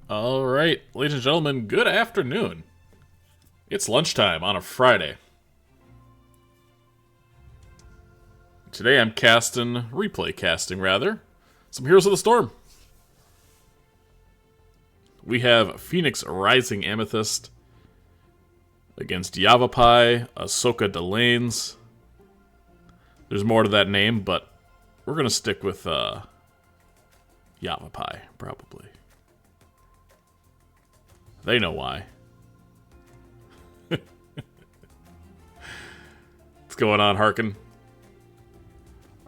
Alright, ladies and gentlemen, good afternoon. It's lunchtime on a Friday. Today I'm casting rather, some Heroes of the Storm. We have Phoenix Rising Amethyst against Yavapai, Ahsoka Delanes. There's more to that name, but we're going to stick with Yavapai, probably. They know why. What's going on, Harkin?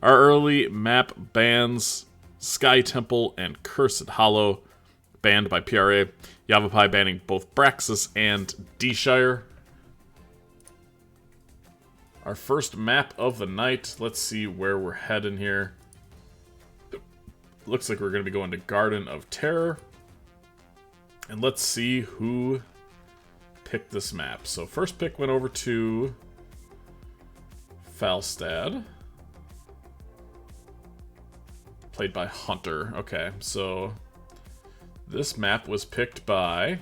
Our early map bans Sky Temple and Cursed Hollow, banned by PRA. Yavapai banning both Braxis and D-Shire. Our first map of the night. Let's see where we're heading here. Looks like we're going to be going to Garden of Terror. And let's see who picked this map. So first pick went over to Falstad. Played by Hunter. Okay, so this map was picked by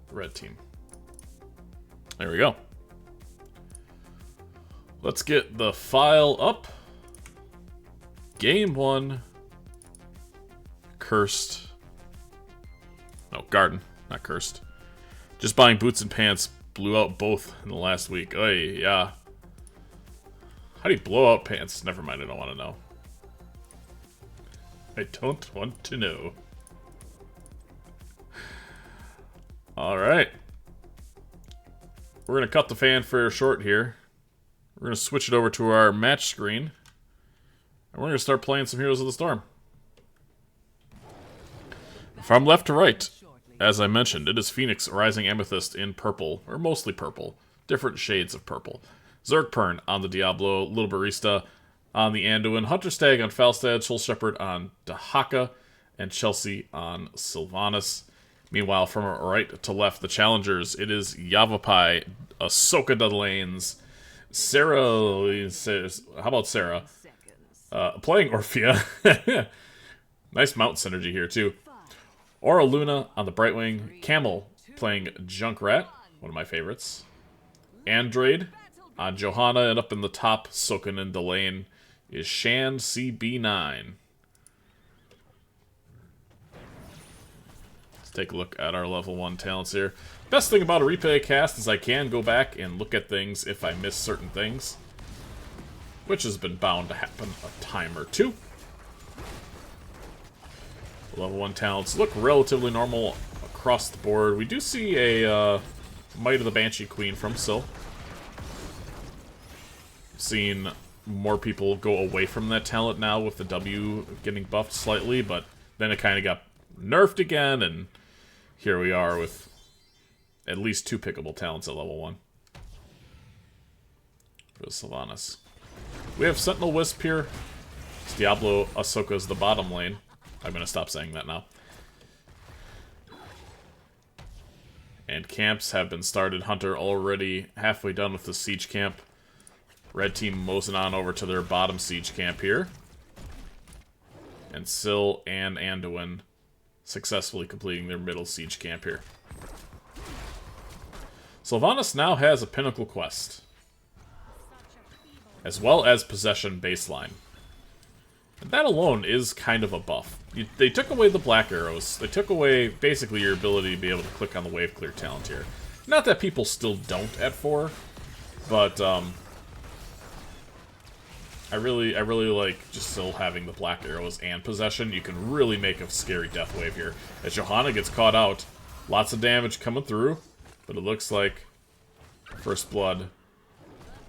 the red team. There we go. Let's get the file up. Game 1. Cursed. No, Garden, not Cursed. Just buying boots and pants blew out both in the last week. Oh, yeah. How do you blow out pants? Never mind, I don't want to know. I don't want to know. Alright. We're going to cut the fanfare short here. We're going to switch it over to our match screen. And we're going to start playing some Heroes of the Storm. From left to right, as I mentioned, it is Phoenix Rising Amethyst in purple, or mostly purple. Different shades of purple. Zergpern on the Diablo, Little Barista on the Anduin, Hunter Stag on Falstad, Soul Shepherd on Dahaka, and Chelsea on Sylvanas. Meanwhile, from right to left, the challengers, it is Yavapai, Ahsoka Delanes, Sarah, how about Sarah? Playing Orphea. Nice mount synergy here, too. Aura Luna on the Brightwing, Camel playing Junkrat, one of my favorites. Android on Johanna, and up in the top, Soken and Delane, is Shan CB9. Let's take a look at our level 1 talents here. Best thing about a replay cast is I can go back and look at things if I miss certain things, which has been bound to happen a time or two. Level 1 talents look relatively normal across the board. We do see a Might of the Banshee Queen from Syl. Seen more people go away from that talent now with the W getting buffed slightly, but then it kind of got nerfed again, and here we are with at least 2 pickable talents at level 1. For the Sylvanas. We have Sentinel Wisp here. It's Diablo, Ahsoka's the bottom lane. I'm going to stop saying that now. And camps have been started. Hunter already halfway done with the siege camp. Red team moseying on over to their bottom siege camp here. And Syl and Anduin successfully completing their middle siege camp here. Sylvanas now has a pinnacle quest, as well as possession baseline. And that alone is kind of a buff. They took away the black arrows. They took away basically your ability to be able to click on the wave clear talent here. Not that people still don't at 4, but I really like just still having the black arrows and possession. You can really make a scary death wave here. As Johanna gets caught out, lots of damage coming through, but it looks like First Blood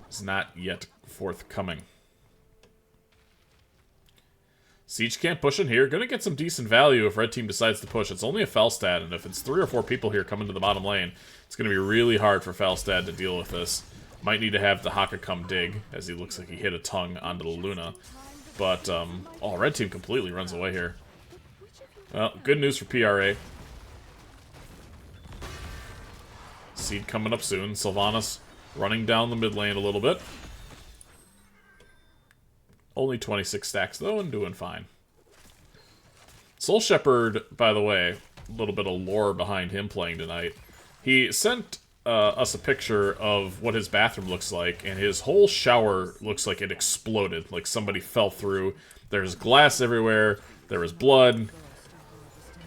is not yet forthcoming. Siege camp pushing here. Gonna get some decent value if red team decides to push. It's only a Falstad, and if it's 3 or 4 people here coming to the bottom lane, it's gonna be really hard for Falstad to deal with this. Might need to have the Haka come dig, as he looks like he hit a tongue onto the Luna. But, oh, red team completely runs away here. Well, good news for PRA. Seed coming up soon. Sylvanas running down the mid lane a little bit. Only 26 stacks, though, and doing fine. Soul Shepherd, by the way, a little bit of lore behind him playing tonight. He sent us a picture of what his bathroom looks like, and his whole shower looks like it exploded, like somebody fell through. There's glass everywhere, there was blood,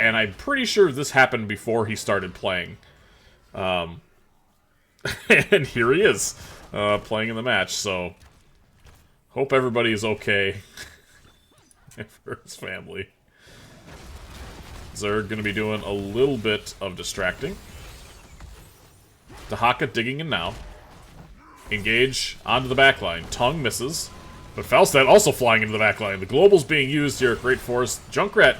and I'm pretty sure this happened before he started playing. And here he is, playing in the match, so hope everybody is okay for his family. Zerg going to be doing a little bit of distracting. Dahaka digging in now. Engage onto the backline. Tongue misses. But Falstad also flying into the backline. The global's being used here at Great Force. Junkrat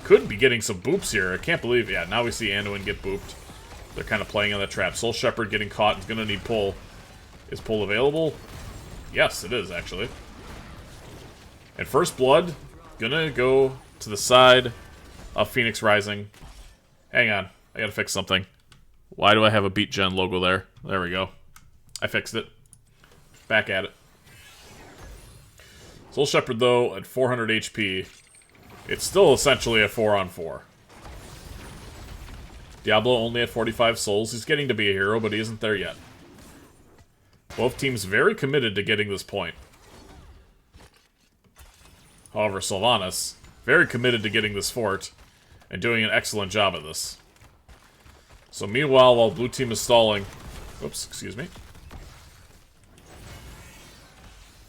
could be getting some boops here. I can't believe... Yeah, now we see Anduin get booped. They're kind of playing on that trap. Soul Shepherd getting caught. He's going to need pull. Is pull available? Yes, it is, actually. And First Blood gonna go to the side of Phoenix Rising. Hang on. I gotta fix something. Why do I have a Beat Gen logo there? There we go. I fixed it. Back at it. Soul Shepherd, though, at 400 HP. It's still essentially a 4-on-4. Diablo only at 45 souls. He's getting to be a hero, but he isn't there yet. Both teams very committed to getting this point. However, Sylvanas, very committed to getting this fort, and doing an excellent job of this. So meanwhile, while blue team is stalling... Oops, excuse me.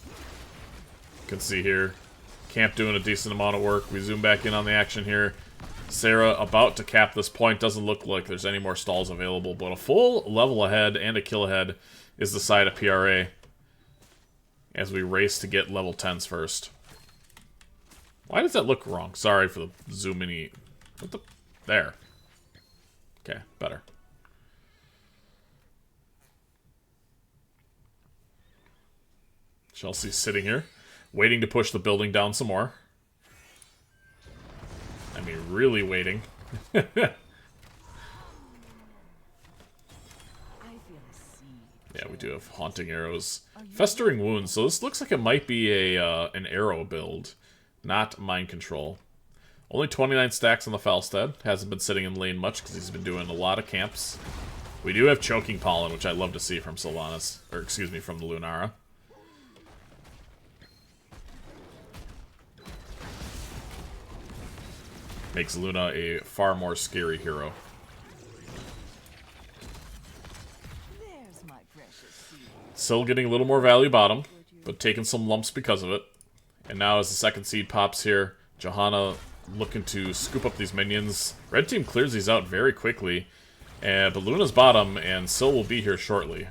You can see here, Camp doing a decent amount of work. We zoom back in on the action here. Sarah about to cap this point. Doesn't look like there's any more stalls available, but a full level ahead and a kill ahead is the side of PRA as we race to get level 10s first. Why does that look wrong? Sorry for the zoom in. What the... There. Okay, better. Chelsea's sitting here, waiting to push the building down some more. I mean, really waiting. Yeah, we do have Haunting Arrows. Festering Wounds, so this looks like it might be a an arrow build, not Mind Control. Only 29 stacks on the Falstad. Hasn't been sitting in lane much because he's been doing a lot of camps. We do have Choking Pollen, which I love to see from Sylvanas, or excuse me, from the Lunara. Makes Luna a far more scary hero. Still getting a little more value bottom, but taking some lumps because of it. And now as the second seed pops here, Johanna looking to scoop up these minions. Red team clears these out very quickly. But Luna's bottom, and Syl will be here shortly.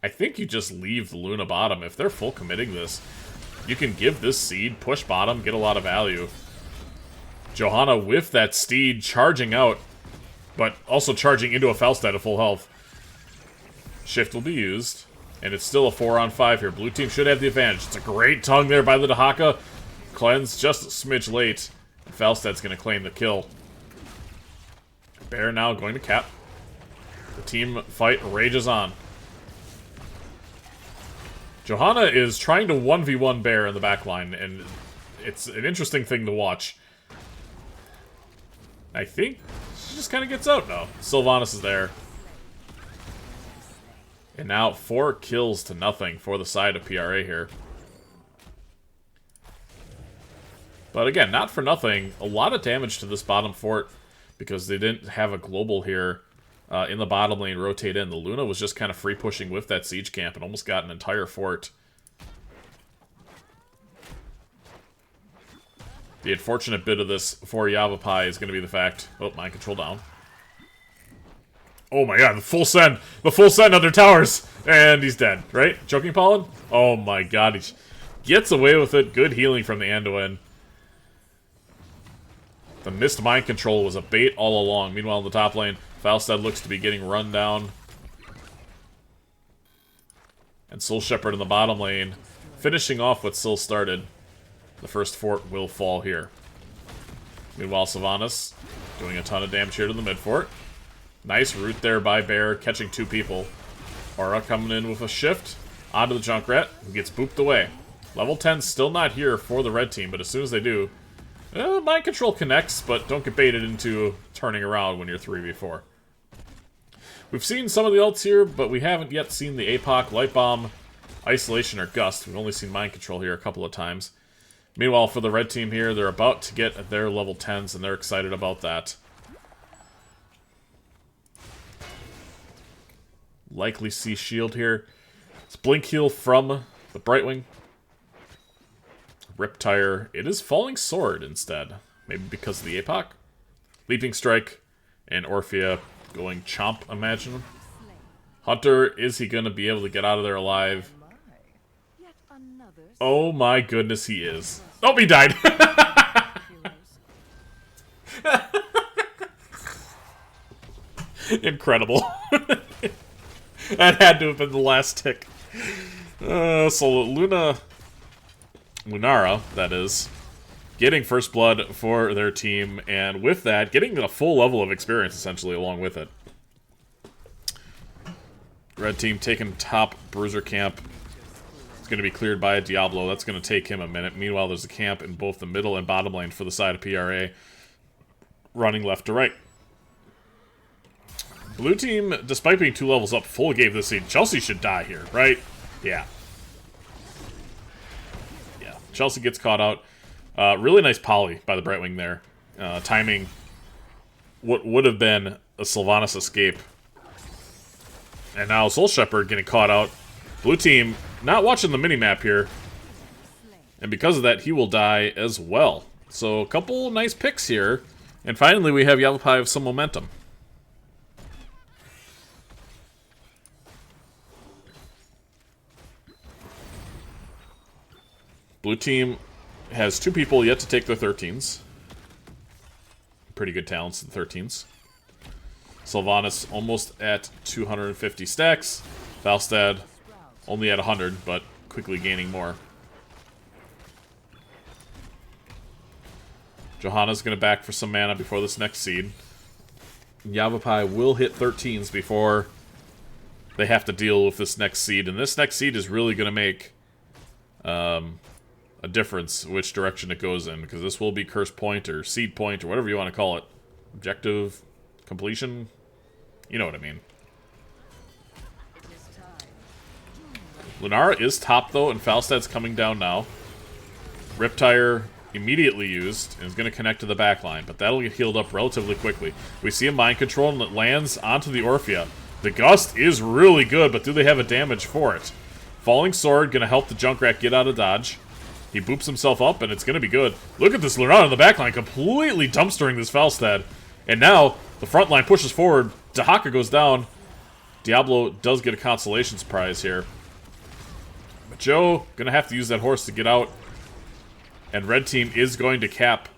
I think you just leave the Luna bottom. If they're full committing this, you can give this seed, push bottom, get a lot of value. Johanna with that steed charging out, but also charging into a Falstad at full health. Shift will be used, and it's still a 4-on-5 here. Blue team should have the advantage. It's a great tongue there by the Dahaka. Cleanse just a smidge late. And Falstad's going to claim the kill. Bear now going to cap. The team fight rages on. Johanna is trying to 1v1 Bear in the backline, and it's an interesting thing to watch. I think she just kind of gets out now. Sylvanas is there. And now 4 kills to nothing for the side of PRA here. But again, not for nothing. A lot of damage to this bottom fort because they didn't have a global here in the bottom lane rotate in. The Luna was just kind of free pushing with that siege camp and almost got an entire fort. The unfortunate bit of this for Yavapai is going to be the fact... Oh, mind control down. Oh my god, the full send! The full send under towers! And he's dead, right? Choking Pollen? Oh my god, he gets away with it. Good healing from the Anduin. The missed mind control was a bait all along. Meanwhile, in the top lane, Falstad looks to be getting run down. And Soul Shepherd in the bottom lane, finishing off what Syl started. The first fort will fall here. Meanwhile, Sylvanas doing a ton of damage here to the mid fort. Nice root there by Bear, catching 2 people. Aura coming in with a shift onto the Junkrat, who gets booped away. Level 10 still not here for the red team, but as soon as they do, Mind Control connects, but don't get baited into turning around when you're 3v4. We've seen some of the ults here, but we haven't yet seen the APOC, Light Bomb, Isolation, or Gust. We've only seen Mind Control here a couple of times. Meanwhile, for the red team here, they're about to get their level 10s, and they're excited about that. Likely see shield here. It's Blink Heal from the Brightwing. Riptire. It is Falling Sword instead. Maybe because of the APOC. Leaping Strike and Orphea going Chomp, imagine. Hunter, is he going to be able to get out of there alive? Oh my goodness, he is. Oh, he died! Incredible. That had to have been the last tick. So Lunara, that is, getting first blood for their team, and with that, getting a full level of experience, essentially, along with it. Red team taking top Bruiser camp. It's going to be cleared by a Diablo. That's going to take him a minute. Meanwhile, there's a camp in both the middle and bottom lane for the side of PRA, running left to right. Blue team, despite being 2 levels up, full gave this seed. Chelsea should die here, right? Yeah. Chelsea gets caught out. Really nice poly by the Brightwing there. Timing what would have been a Sylvanas escape. And now Soul Shepherd getting caught out. Blue team not watching the minimap here. And because of that, he will die as well. So a couple nice picks here. And finally, we have Yavapai with some momentum. Blue team has 2 people yet to take their 13s. Pretty good talents in 13s. Sylvanas almost at 250 stacks. Falstad only at 100, but quickly gaining more. Johanna's going to back for some mana before this next seed. Yavapai will hit 13s before they have to deal with this next seed. And this next seed is really going to make a difference which direction it goes in, because this will be curse point or seed point or whatever you want to call it. Objective completion, you know what I mean. Lunara is top though, and Falstad's coming down now. Riptire immediately used and is going to connect to the back line, but that'll get healed up relatively quickly. We see a mind control and it lands onto the Orphea. The Gust is really good, but do they have a damage for it? Falling Sword going to help the Junkrat get out of dodge. He boops himself up, and it's going to be good. Look at this Lunara in the backline, completely dumpstering this Falstad. And now, the front line pushes forward. Dahaka goes down. Diablo does get a consolation prize here. But Joe, going to have to use that horse to get out. And red team is going to cap.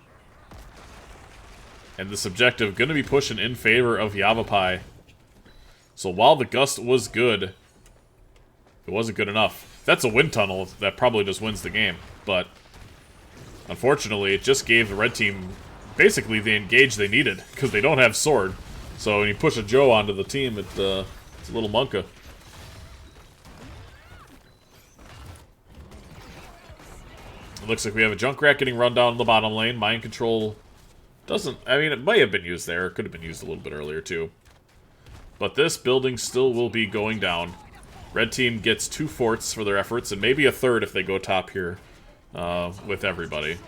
And this objective going to be pushing in favor of Yavapai. So while the Gust was good, it wasn't good enough. That's a wind tunnel that probably just wins the game, but unfortunately it just gave the red team basically the engage they needed, because they don't have sword. So when you push a Joe onto the team, it's a little monka. It looks like we have a Junkrat getting run down in the bottom lane. Mind Control doesn't, I mean, it might have been used there. It could have been used a little bit earlier too. But this building still will be going down. Red team gets 2 forts for their efforts, and maybe a 3rd if they go top here with everybody.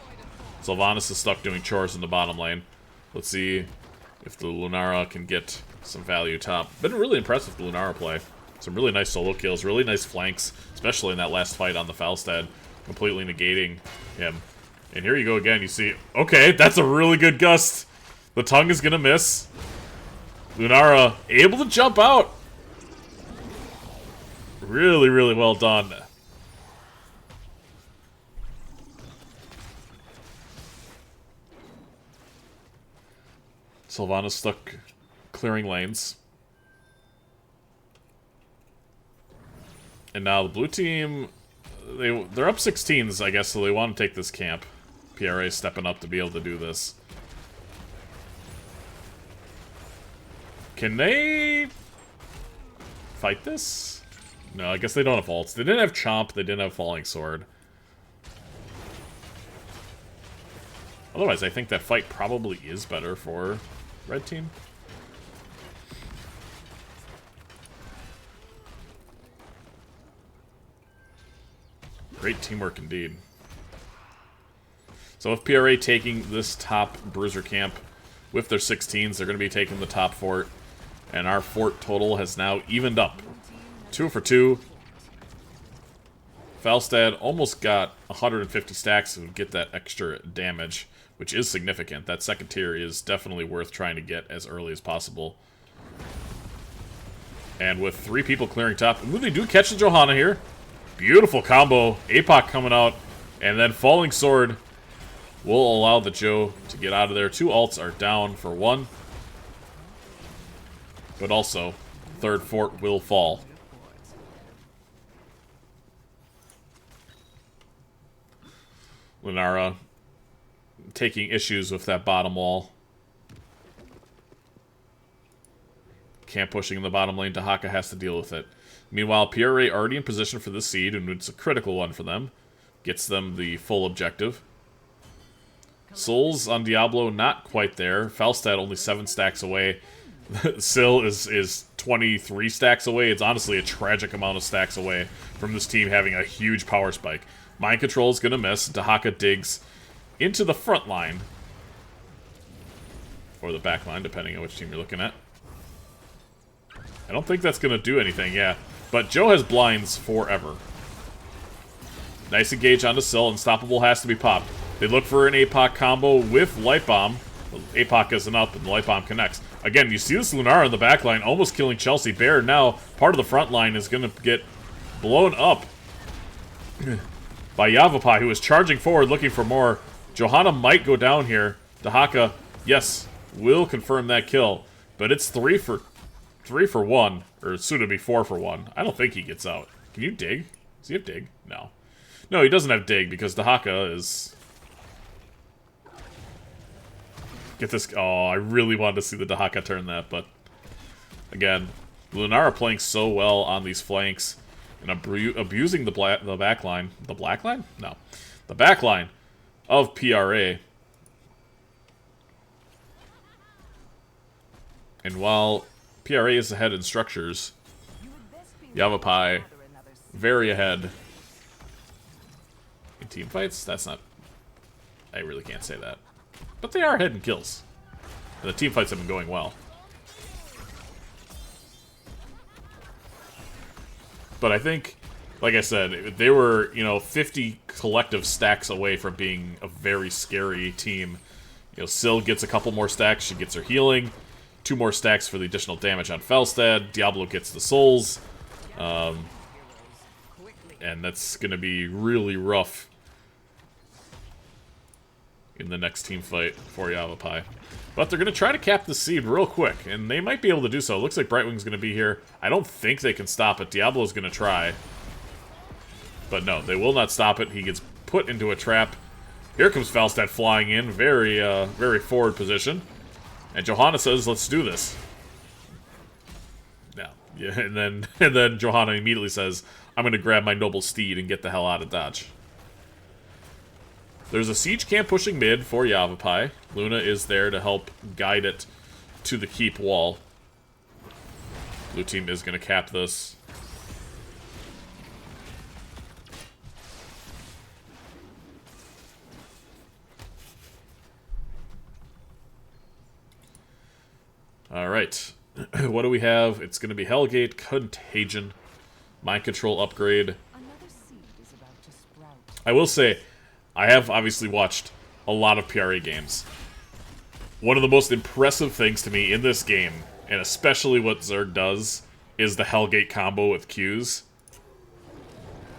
Sylvanas is stuck doing chores in the bottom lane. Let's see if the Lunara can get some value top. Been really impressive with the Lunara play. Some really nice solo kills, really nice flanks, especially in that last fight on the Falstad, completely negating him. And here you go again, you see, okay, that's a really good Gust. The tongue is going to miss. Lunara able to jump out. Really, really well done. Sylvanas stuck clearing lanes. And now the blue team, they're up 16s, I guess, so they want to take this camp. PRA is stepping up to be able to do this. Can they fight this? No, I guess they don't have ults. They didn't have Chomp, they didn't have Falling Sword. Otherwise, I think that fight probably is better for red team. Great teamwork indeed. So with PRA taking this top bruiser camp with their 16s, they're going to be taking the top fort. And our fort total has now evened up. 2 for 2. Falstad almost got 150 stacks to get that extra damage, which is significant. That second tier is definitely worth trying to get as early as possible. And with 3 people clearing top, ooh, they do catch the Johanna here. Beautiful combo. APOC coming out, and then Falling Sword will allow the Joe to get out of there. 2 alts are down for 1. But also, third fort will fall. Lunara taking issues with that bottom wall. Camp pushing in the bottom lane. Dahaka has to deal with it. Meanwhile, PRA already in position for the seed, and it's a critical one for them. Gets them the full objective. Souls on Diablo, not quite there. Falstad only 7 stacks away. Syl is 23 stacks away. It's honestly a tragic amount of stacks away from this team having a huge power spike. Mind Control is going to miss. Dahaka digs into the front line. Or the back line, depending on which team you're looking at. I don't think that's going to do anything, yeah. But Joe has blinds forever. Nice engage onto Syl. Unstoppable has to be popped. They look for an APOC combo with Light Bomb. APOC isn't up, and the Light Bomb connects. Again, you see this Lunara in the back line almost killing Chelsea. Bear now, part of the front line, is going to get blown up by Yavapai, who is charging forward looking for more. Johanna might go down here. Dahaka, yes, will confirm that kill. But it's 3 for 1, or soon to be 4 for 1. I don't think he gets out. Can you dig? Does he have dig? No. No, he doesn't have dig because Dahaka is... Get this... Oh, I really wanted to see the Dahaka turn that, but... Again, Lunara playing so well on these flanks and abusing the back line. The black line? No. The back line of PRA. And while PRA is ahead in structures, Yavapai very ahead in team fights. That's not... I really can't say that. But they are ahead in kills. And the team fights have been going well. But I think, like I said, they were, 50 collective stacks away from being a very scary team. Syl gets a couple more stacks. She gets her healing. 2 more stacks for the additional damage on Falstad. Diablo gets the souls. And that's going to be really rough in the next team fight for Yavapai. But they're going to try to cap the seed real quick, and they might be able to do so. It looks like Brightwing's going to be here. I don't think they can stop it. Diablo's going to try. But no, they will not stop it. He gets put into a trap. Here comes Falstad flying in. Very, very forward position. And Johanna says, let's do this. Yeah, and then Johanna immediately says, I'm going to grab my noble steed and get the hell out of Dodge. There's a siege camp pushing mid for Yavapai. Luna is there to help guide it to the keep wall. Blue team is going to cap this. Alright. What do we have? It's going to be Hellgate, Contagion, Mind Control upgrade. I will say, I have obviously watched a lot of PRA games. One of the most impressive things to me in this game, and especially what Zerg does, is the Hellgate combo with Qs.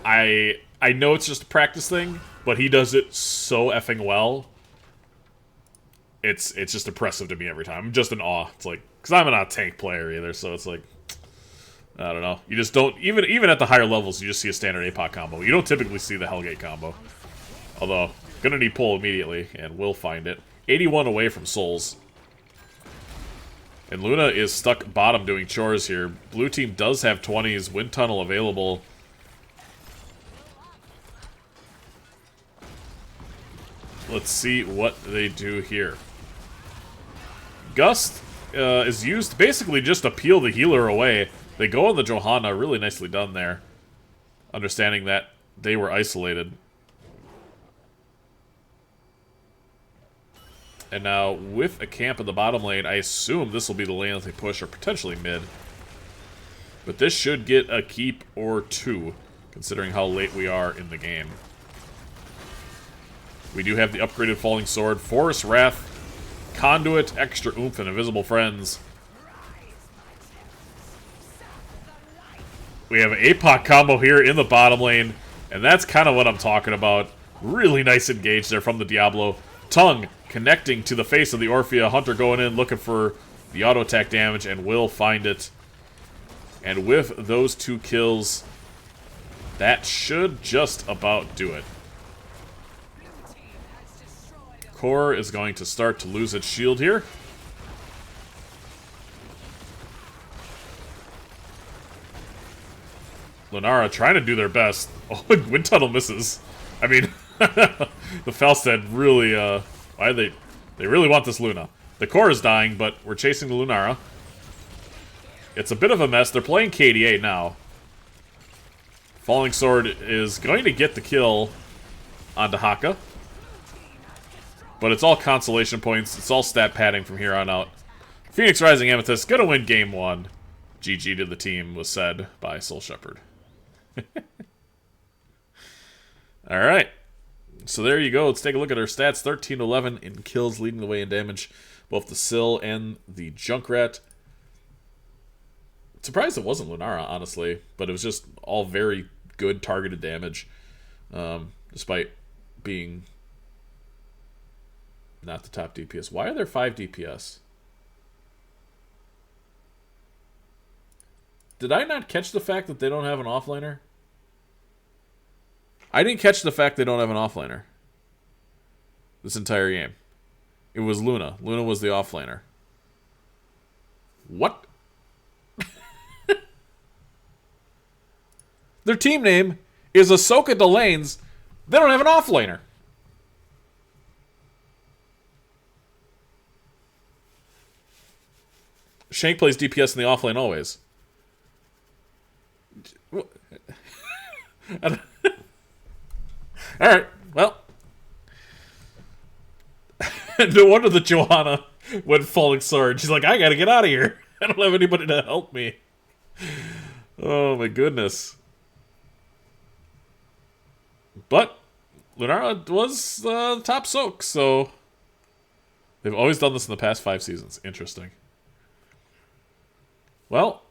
I know it's just a practice thing, but he does it so effing well. It's just impressive to me every time. I'm just in awe. It's like, because I'm not a tank player either, so it's like, I don't know. You just don't, even at the higher levels, you just see a standard APOC combo. You don't typically see the Hellgate combo. Although, gonna need pull immediately, and we'll find it. 81 away from souls. And Luna is stuck bottom doing chores here. Blue team does have 20s, wind tunnel available. let's see what they do here. Gust is used basically just to peel the healer away. They go on the Johanna, really nicely done there. Understanding that they were isolated. And now, with a camp in the bottom lane, I assume this will be the lane that they push, or potentially mid. But this should get a keep or two, considering how late we are in the game. We do have the upgraded Falling Sword, Forest Wrath, Conduit, Extra Oomph, and Invisible Friends. We have an APOC combo here in the bottom lane, and that's kind of what I'm talking about. Really nice engage there from the Diablo. Tongue connecting to the face of the Orphea. Hunter going in, looking for the auto attack damage, and will find it. And with those 2 kills, that should just about do it. Core is going to start to lose its shield here. Lunara trying to do their best. Oh, Wind Tunnel misses. I mean, the Falstad really, they really want this Luna. The core is dying, but we're chasing the Lunara. It's a bit of a mess. They're playing KDA now. Falling Sword is going to get the kill onto Haka. But it's all consolation points. It's all stat padding from here on out. Phoenix Rising Amethyst gonna win game 1. GG to the team was said by Soul Shepherd. Alright. So there you go. Let's take a look at our stats. 13-11 in kills, leading the way in damage. Both the Syl and the Junkrat. Surprised it wasn't Lunara, honestly. But it was just all very good targeted damage. Despite being not the top DPS. Why are there 5 DPS? Did I not catch the fact that they don't have an offlaner? I didn't catch the fact they don't have an offlaner. This entire game. It was Luna. Luna was the offlaner. What? Their team name is Ahsoka Delanes. They don't have an offlaner. Shank plays DPS in the offlane always. Alright, well. No wonder the Johanna went Falling Sword. She's like, I gotta get out of here. I don't have anybody to help me. Oh my goodness. But Lunara was top soak, so they've always done this in the past 5 seasons. Interesting. Well,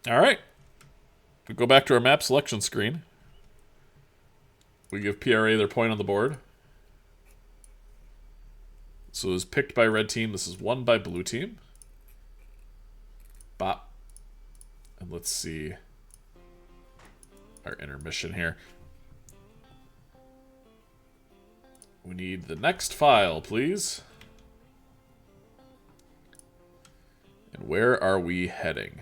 alright. We go back to our map selection screen. We give PRA their point on the board. So it was picked by red team. This is won by blue team. Bop. And let's see our intermission here. We need the next file, please. And where are we heading?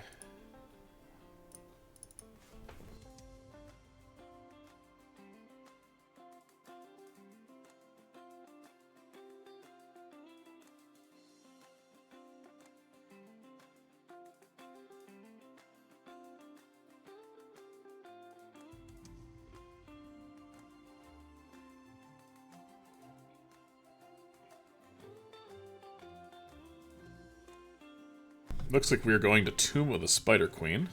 Looks like we are going to Tomb of the Spider Queen.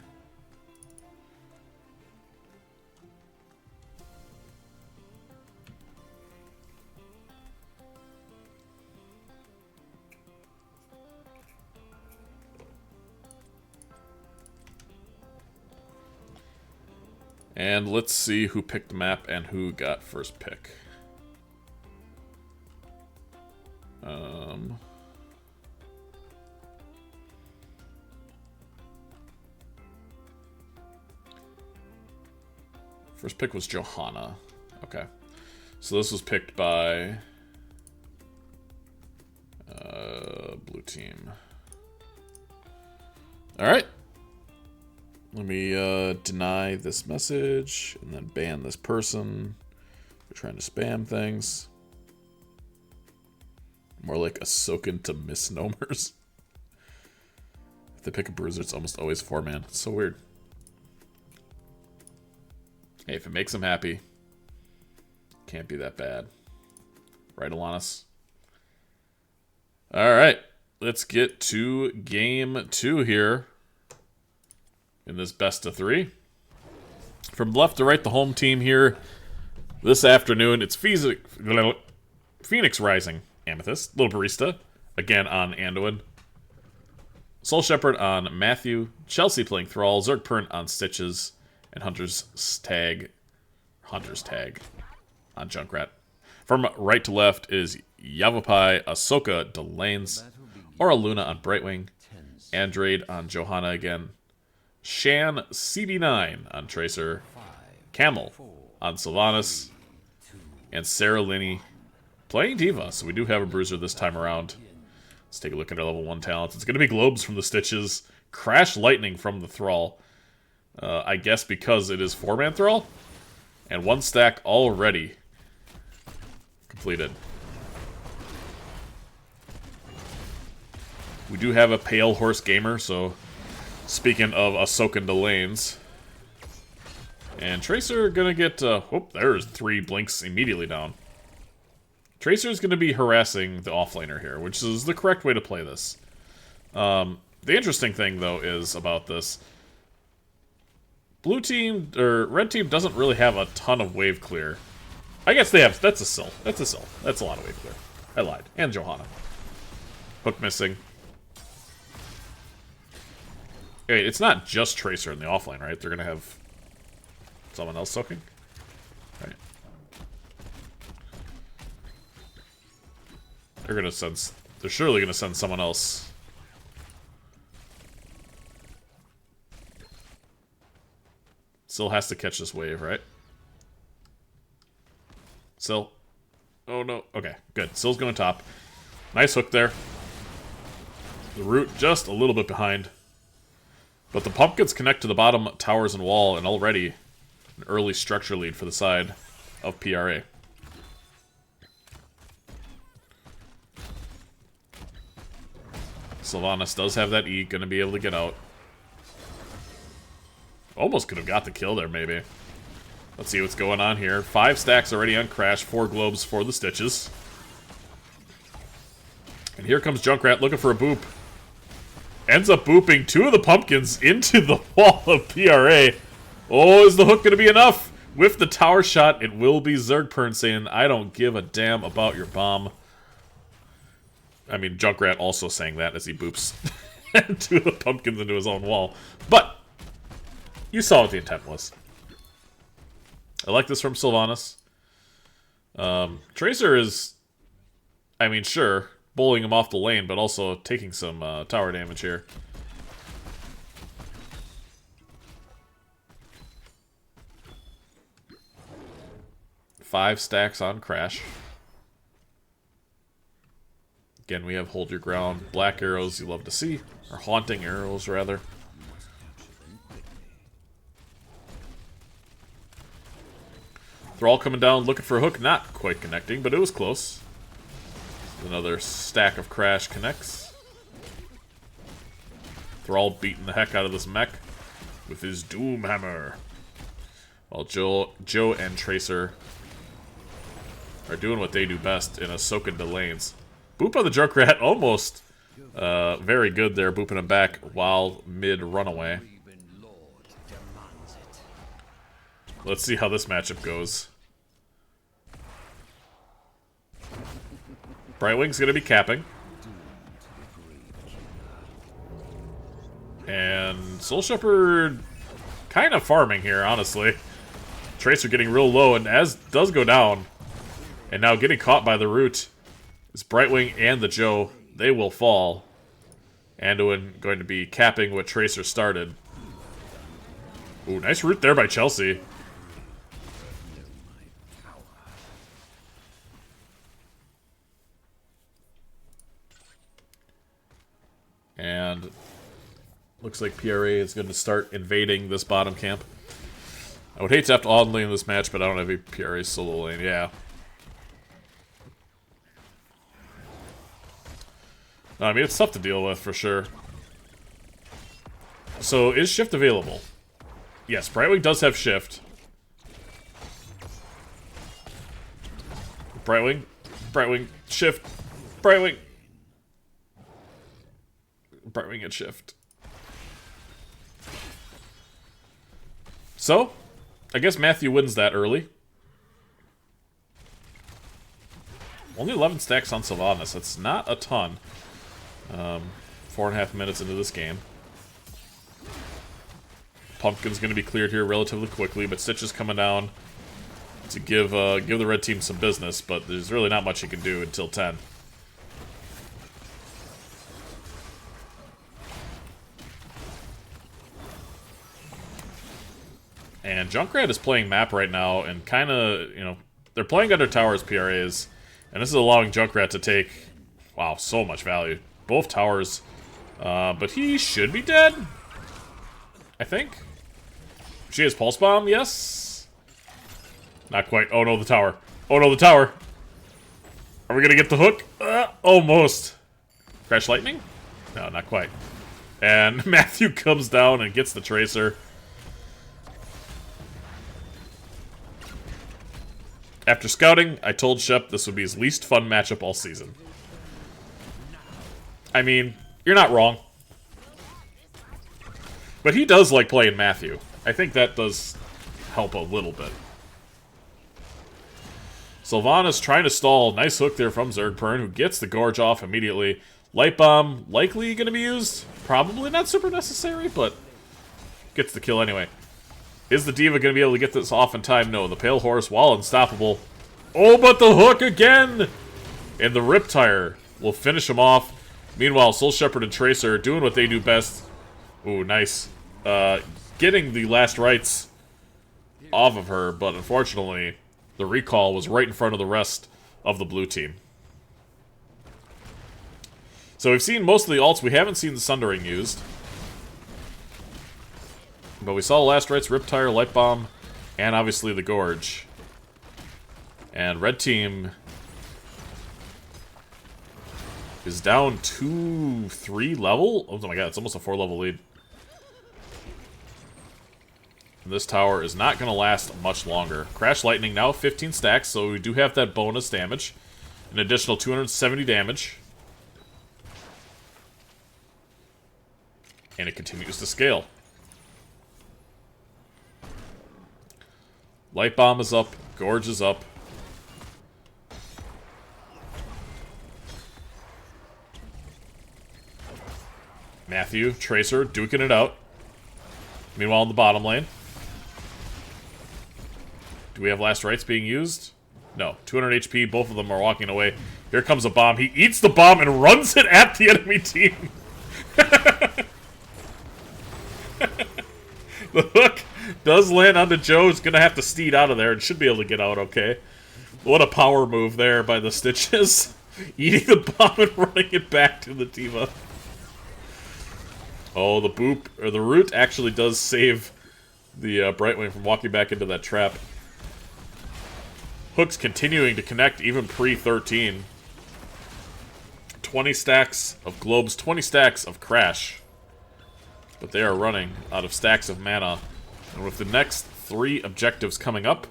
And let's see who picked the map and who got first pick. First pick was Johanna. Okay. So this was picked by blue team. Alright. Let me deny this message and then ban this person. We're trying to spam things. More like Ahsoka to misnomers. If they pick a bruiser, it's almost always 4-man. It's so weird. Hey, if it makes them happy, can't be that bad. Right, Alanis? Alright, let's get to game 2 here. In this best of 3. From left to right, the home team here. This afternoon, it's Phoenix Rising Amethyst. Little Barista, again on Anduin. Soul Shepherd on Matthew. Chelsea playing Thrall. Zergpern on Stitches. And Hunter's Tag on Junkrat. From right to left is Yavapai, Ahsoka, Delanes, Aura Luna on Brightwing, Andrade on Johanna again, Shan CB9 on Tracer, Camel on Sylvanas, and Sarah Linney playing Diva. So we do have a bruiser this time around. Let's take a look at our level 1 talents. It's going to be Globes from the Stitches, Crash Lightning from the Thrall. I guess because it is 4-man Thrall. And 1 stack already completed. We do have a Pale Horse Gamer, so speaking of Ahsoka and Delanes. And Tracer gonna get, whoop, there's 3 blinks immediately down. Tracer's gonna be harassing the offlaner here, which is the correct way to play this. The interesting thing, though, is about this. Blue team, or red team, doesn't really have a ton of wave clear. I guess they have, that's a Syl. That's a Syl. That's a lot of wave clear. I lied. And Johanna. Hook missing. Wait, it's not just Tracer in the offlane, right? They're gonna have someone else soaking? Right. They're surely gonna send someone else. Syl has to catch this wave, right? Syl. Oh no. Okay, good. Syl's going top. Nice hook there. The root just a little bit behind. But the pumpkins connect to the bottom towers and wall, and already an early structure lead for the side of PRA. Sylvanas does have that E, gonna be able to get out. Almost could have got the kill there, maybe. Let's see what's going on here. 5 stacks already on Crash, 4 globes for the Stitches. And here comes Junkrat looking for a boop. Ends up booping 2 of the pumpkins into the wall of PRA. Oh, is the hook going to be enough? With the tower shot, it will be Zergpern saying, I don't give a damn about your bomb. I mean, Junkrat also saying that as he boops 2 of the pumpkins into his own wall. But you saw what the intent was. I like this from Sylvanas. Tracer is, I mean, sure, bowling him off the lane, but also taking some tower damage here. Five stacks on Crash. Again, we have Hold Your Ground, black arrows you love to see, or haunting arrows, rather. Thrall coming down, looking for a hook, not quite connecting, but it was close. Another stack of Crash connects. Thrall beating the heck out of this mech with his Doom Hammer. While Joe and Tracer are doing what they do best in Ahsoka Delanes. Boop on the Junkrat, almost very good there, booping him back while mid-runaway. Let's see how this matchup goes. Brightwing's going to be capping. And Soul Shepherd kind of farming here, honestly. Tracer getting real low, and as does go down. And now getting caught by the root is Brightwing and the Joe. They will fall. Anduin going to be capping what Tracer started. Ooh, nice root there by Chelsea. And looks like PRA is going to start invading this bottom camp. I would hate to have to odd lane this match, but I don't have a PRA solo lane. Yeah. No, I mean, it's tough to deal with, for sure. So, is shift available? Yes, Brightwing does have shift. Brightwing, shift, Brightwing. Brightwing and shift. So, I guess Matthew wins that early. Only 11 stacks on Sylvanas. That's not a ton. 4.5 minutes into this game. Pumpkin's going to be cleared here relatively quickly, but Stitch is coming down to give the red team some business, but there's really not much he can do until 10. And Junkrat is playing map right now, and kind of, you know, they're playing under towers PRAs, and this is allowing Junkrat to take, wow, so much value. Both towers, but he should be dead, I think. She has Pulse Bomb, yes? Not quite. Oh no, the tower. Oh no, the tower. Are we gonna get the hook? Almost. Crash Lightning? No, not quite. And Matthew comes down and gets the Tracer. After scouting, I told Shep this would be his least fun matchup all season. I mean, you're not wrong. But he does like playing Matthew. I think that does help a little bit. Sylvanas trying to stall. Nice hook there from Zergpern, who gets the Gorge off immediately. Light Bomb likely going to be used. Probably not super necessary, but gets the kill anyway. Is the D.Va going to be able to get this off in time? No. The Pale Horse, while unstoppable. Oh, but the hook again! And the Riptire will finish him off. Meanwhile, Soul Shepherd and Tracer are doing what they do best. Ooh, nice. Getting the last rights off of her, but unfortunately, the recall was right in front of the rest of the blue team. So we've seen most of the ults. We haven't seen the Sundering used. But we saw the last rights, Riptire, Light Bomb, and obviously the Gorge. And red team is down 2-3 level. Oh my god, it's almost a 4-level lead. And this tower is not going to last much longer. Crash Lightning now 15 stacks, so we do have that bonus damage. An additional 270 damage. And it continues to scale. Light Bomb is up. Gorge is up. Matthew, Tracer, duking it out. Meanwhile, in the bottom lane. Do we have last rights being used? No. 200 HP, both of them are walking away. Here comes a bomb. He eats the bomb and runs it at the enemy team. The hook does land onto Joe. He's going to have to steed out of there and should be able to get out okay. What a power move there by the Stitches. Eating the bomb and running it back to the D.Va. Oh, the boop, or the root actually does save the Brightwing from walking back into that trap. Hook's continuing to connect even pre-13. 20 stacks of globes, 20 stacks of Crash. But they are running out of stacks of mana. And with the next 3 objectives coming up,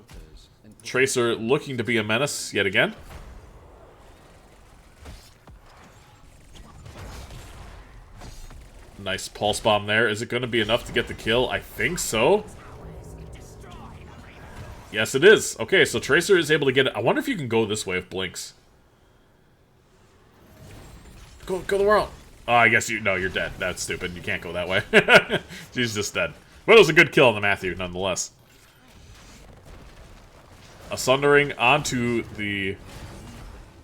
Tracer looking to be a menace yet again. Nice Pulse Bomb there. Is it going to be enough to get the kill? I think so. Yes, it is. Okay, so Tracer is able to get it. I wonder if you can go this way with Blinks. Go the world. Oh, I guess no, you're dead. That's stupid. You can't go that way. She's just dead. But it was a good kill on the Matthew, nonetheless. A Sundering onto the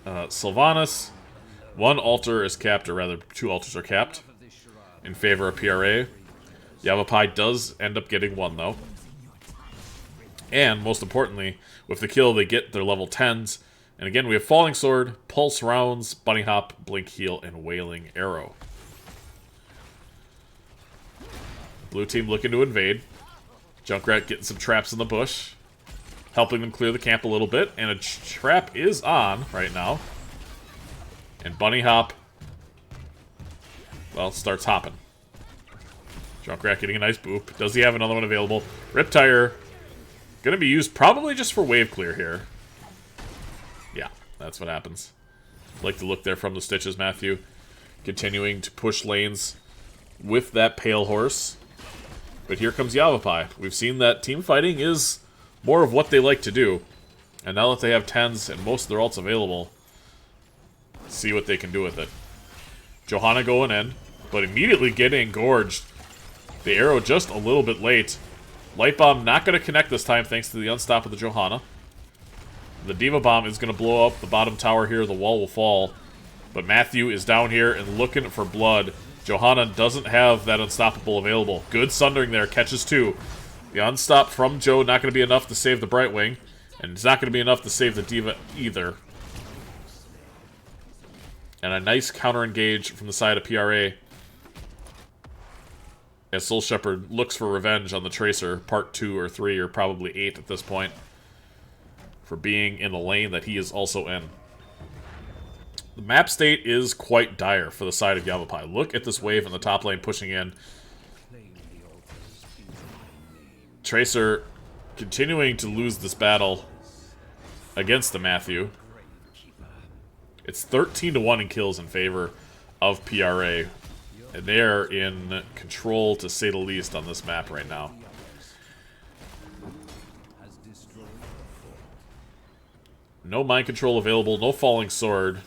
Sylvanas. 1 altar is capped, or rather, 2 altars are capped in favor of PRA. Yavapai does end up getting 1, though. And, most importantly, with the kill, they get their level 10s. And again, we have Falling Sword, Pulse Rounds, Bunny Hop, Blink Heal, and Wailing Arrow. Blue team looking to invade. Junkrat getting some traps in the bush, helping them clear the camp a little bit, and a trap is on right now. And Bunny Hop, well, starts hopping. Junkrat getting a nice boop. Does he have another one available? Riptire, gonna be used probably just for wave clear here. Yeah, that's what happens. Like to look there from the stitches, Matthew. Continuing to push lanes with that Pale Horse. But here comes Yavapai. We've seen that team fighting is more of what they like to do. And now that they have 10s and most of their ults available, see what they can do with it. Johanna going in, but immediately getting gorged. The arrow just a little bit late. Light Bomb not going to connect this time thanks to the unstop of the Johanna. The Diva Bomb is going to blow up the bottom tower here. The wall will fall. But Matthew is down here and looking for blood. Johanna doesn't have that unstoppable available. Good sundering there, catches 2. The unstop from Joe not going to be enough to save the Brightwing. And it's not going to be enough to save the Diva either. And a nice counter engage from the side of PRA. As Soul Shepherd looks for revenge on the Tracer, part 2 or 3 or probably 8 at this point. For being in the lane that he is also in. The map state is quite dire for the side of Yavapai. Look at this wave in the top lane pushing in. Tracer continuing to lose this battle against the Matthew. It's 13-1 in kills in favor of PRA. And they're in control, to say the least, on this map right now. No mind control available, no falling sword.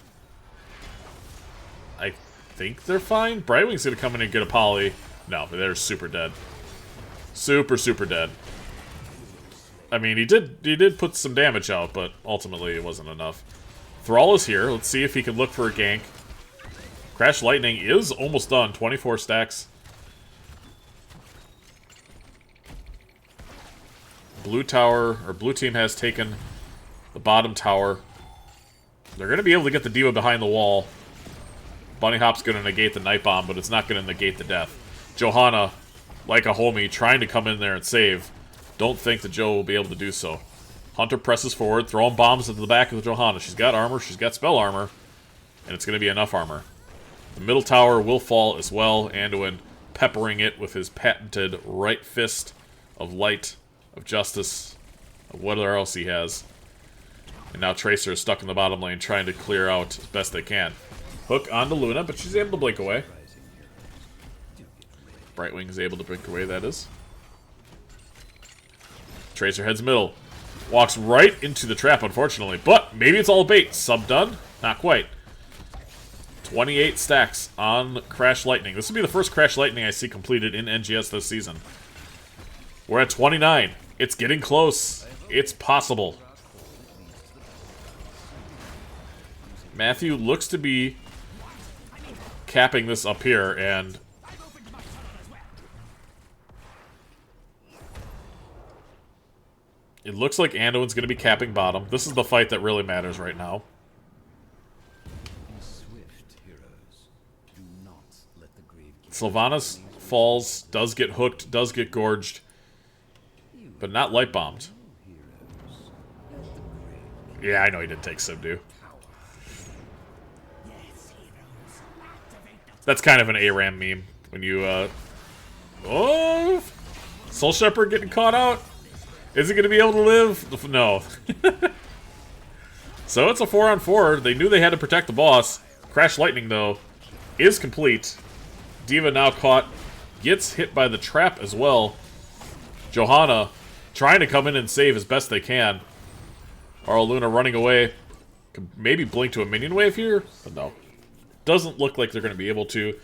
I think they're fine. Brightwing's gonna come in and get a poly. No, they're super dead. Super, super dead. I mean, he did put some damage out, but ultimately it wasn't enough. Thrall is here. Let's see if he can look for a gank. Crash Lightning is almost done. 24 stacks. Blue tower, or blue team has taken the bottom tower. They're going to be able to get the Diva behind the wall. Bunny Hop's going to negate the Night Bomb, but it's not going to negate the death. Johanna, like a homie, trying to come in there and save. Don't think that Joe will be able to do so. Hunter presses forward, throwing bombs into the back of the Johanna. She's got armor, she's got spell armor, and it's going to be enough armor. The middle tower will fall as well. Anduin peppering it with his patented right fist of light, of justice, of whatever else he has. And now Tracer is stuck in the bottom lane trying to clear out as best they can. Hook onto Luna, but she's able to blink away. Brightwing is able to blink away, that is. Tracer heads middle. Walks right into the trap, unfortunately. But maybe it's all bait. Sub done? Not quite. 28 stacks on Crash Lightning. This will be the first Crash Lightning I see completed in NGS this season. We're at 29. It's getting close. It's possible. Matthew looks to be capping this up here, and it looks like Anduin's going to be capping bottom. This is the fight that really matters right now. Sylvanas falls, does get hooked, does get gorged, but not light bombed. Yeah, I know he didn't take Subdue. That's kind of an ARAM meme. When you, oh! Soul Shepherd getting caught out? Is he going to be able to live? No. So it's a 4-on-4. They knew they had to protect the boss. Crash Lightning, though, is complete. Diva now caught. Gets hit by the trap as well. Johanna trying to come in and save as best they can. Arl Luna running away. Could maybe blink to a minion wave here, but no. Doesn't look like they're going to be able to.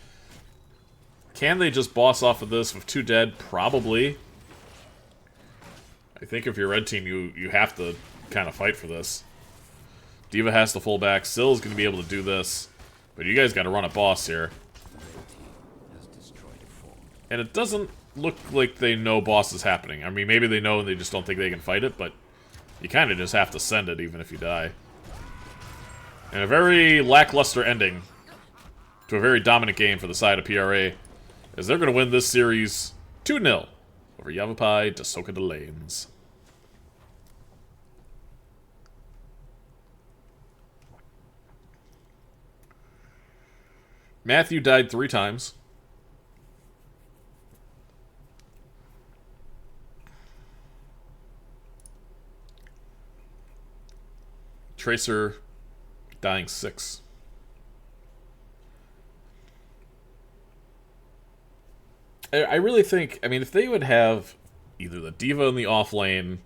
Can they just boss off of this with 2 dead? Probably. I think if you're red team, you have to kind of fight for this. Diva has to full back. Sill's going to be able to do this. But you guys got to run a boss here. And it doesn't look like they know boss is happening. I mean, maybe they know and they just don't think they can fight it, but you kind of just have to send it even if you die. And a very lackluster ending to a very dominant game for the side of PRA, as they're going to win this series 2-0 over Yavapai to Ahsoka de Lanes. Matthew died 3 times. Tracer dying 6. I really think, I mean, if they would have either the Diva in the off lane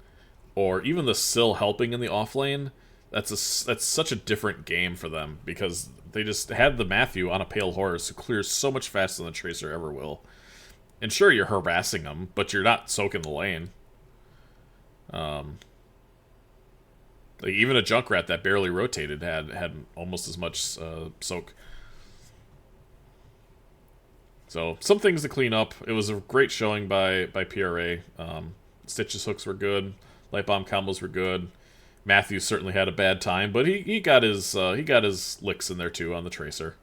or even the Syl helping in the off lane, that's such a different game for them, because they just had the Matthew on a pale horse who clears so much faster than the Tracer ever will. And sure, you're harassing them, but you're not soaking the lane. Like even a Junkrat that barely rotated had almost as much soak. So some things to clean up. It was a great showing by PRA. Stitch's hooks were good. Light bomb combos were good. Matthew certainly had a bad time, but he got his licks in there too on the Tracer.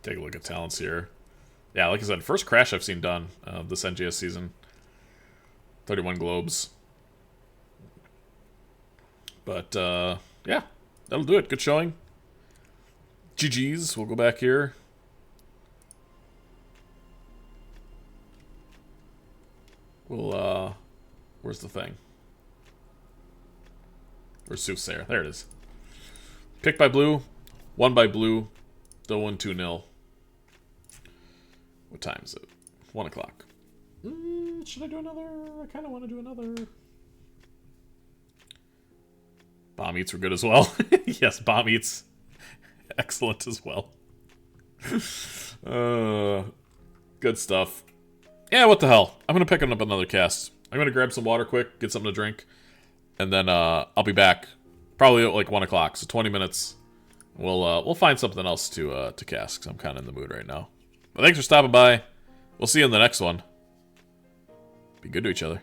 Take a look at talents here. Yeah, like I said, first crash I've seen done this NGS season. 31 globes. But yeah, that'll do it. Good showing. GG's. We'll go back here. We'll where's the thing? Where's Soothsayer? There it is. Picked by blue, won by blue, still won 2-0. What time is it? 1 o'clock. Should I do another? I kind of want to do another. Bomb eats were good as well. Yes, bomb eats. Excellent as well. Good stuff. Yeah, what the hell? I'm going to pick up another cast. I'm going to grab some water quick, get something to drink, and then I'll be back probably at like 1 o'clock, so 20 minutes. We'll find something else to cast, because I'm kind of in the mood right now. But thanks for stopping by. We'll see you in the next one. Be good to each other.